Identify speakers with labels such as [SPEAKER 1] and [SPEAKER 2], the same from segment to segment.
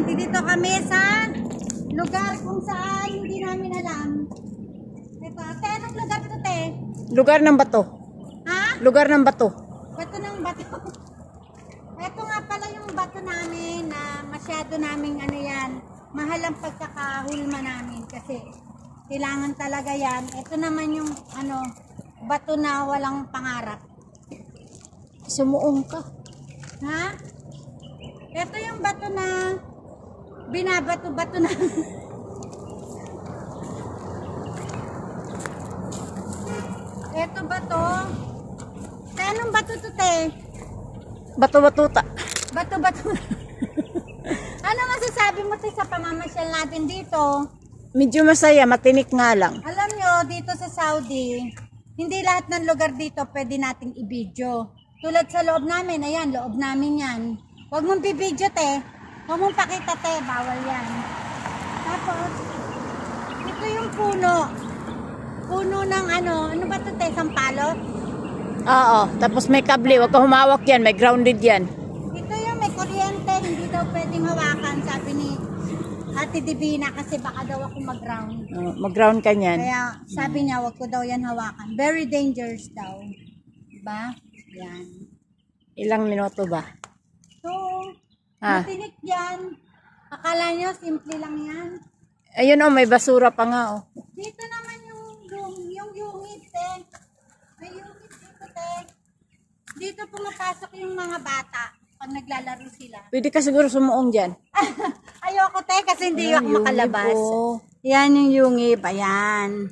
[SPEAKER 1] Nandito kami sa lugar kung saan hindi namin alam. Ito, ate, anong lugar ito, te?
[SPEAKER 2] Lugar ng bato.
[SPEAKER 1] Ha?
[SPEAKER 2] Lugar ng bato.
[SPEAKER 1] Bato ng bato. Ito nga pala yung bato namin na masyado naming ano yan, mahal ang pagkakahulma namin kasi kailangan talaga yan. Ito naman yung ano, bato na walang pangarap.
[SPEAKER 2] Sumuong ka.
[SPEAKER 1] Ha? Ito yung bato na binabato-bato na. Ito bato. Te, anong bato to, te?
[SPEAKER 2] Bato-batuta.
[SPEAKER 1] Bato-bato. Ano masasabi mo, te, sa pamamasyal natin dito?
[SPEAKER 2] Medyo masaya, matinik nga lang.
[SPEAKER 1] Alam nyo, dito sa Saudi, hindi lahat ng lugar dito pwede nating i-video. Tulad sa loob namin, ayan, loob namin yan. Huwag mong bibidyo, te. Huwag mong pakita, te. Bawal yan. Tapos, ito yung puno. Puno ng ano ba ito, te? Sampalok?
[SPEAKER 2] Oo, tapos may kable, wag ka humawak yan, may grounded yan.
[SPEAKER 1] Ito yung may kuryente, hindi daw pwedeng hawakan, sabi ni Ate Divina, kasi baka daw ako mag-ground.
[SPEAKER 2] Mag-ground ka niyan.
[SPEAKER 1] Kaya sabi niya, wag ko daw yan hawakan. Very dangerous daw. Diba? Yan.
[SPEAKER 2] Ilang minuto ba?
[SPEAKER 1] So, matinik yan. Akala nyo, simple lang yan.
[SPEAKER 2] Ayun may basura pa nga
[SPEAKER 1] Dito naman yung yungit, te. May yungit dito, te. Dito pumapasok yung mga bata pag naglalaro sila.
[SPEAKER 2] Pwede ka siguro sumuong dyan.
[SPEAKER 1] Ayoko, te, kasi hindi ako makalabas.
[SPEAKER 2] Oh.
[SPEAKER 1] Yan yung yungib. Ayan.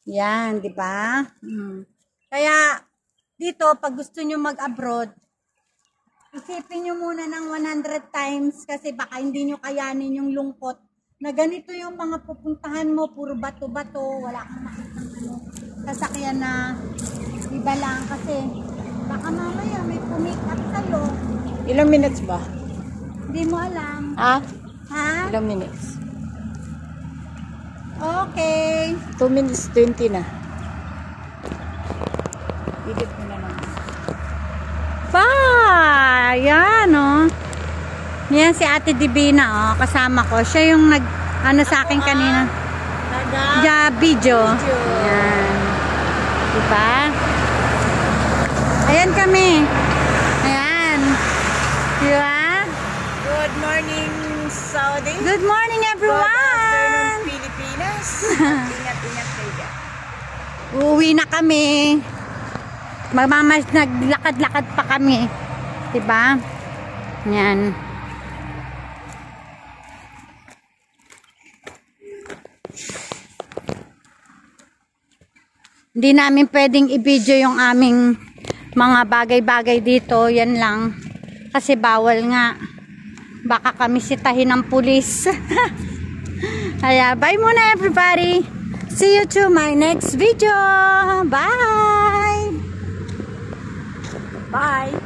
[SPEAKER 1] Yan, di ba? Kaya, dito, pag gusto nyo mag-abroad, isipin nyo muna ng 100 times kasi baka hindi nyo kayanin yung lungkot na ganito yung mga pupuntahan mo, puro bato-bato, wala kang makitang sasakyan na iba lang kasi baka mamaya may pumick up sa'yo.
[SPEAKER 2] Ilang minutes ba?
[SPEAKER 1] Hindi mo alam.
[SPEAKER 2] Ha? Ilang minutes?
[SPEAKER 1] Okay.
[SPEAKER 2] 2 minutes 20 na. Higit mo na naman.
[SPEAKER 1] Yan, Yan si Ate Divina, kasama ko. Siya yung sa akin kanina. Video. Yan. Diba? Ayan kami. Ayan. Diba?
[SPEAKER 2] Good morning, Saudi.
[SPEAKER 1] Good morning, everyone.
[SPEAKER 2] Good afternoon, Pilipinas. Ingat-ingat kayo dyan.
[SPEAKER 1] Uuwi na kami. Naglakad-lakad pa kami. Diba? Yan. Hindi namin pwedeng i-video yung aming mga bagay-bagay dito. Yan lang. Kasi bawal nga. Baka kami sitahin ng pulis. Kaya, bye muna everybody. See you to my next video. Bye!
[SPEAKER 2] Bye!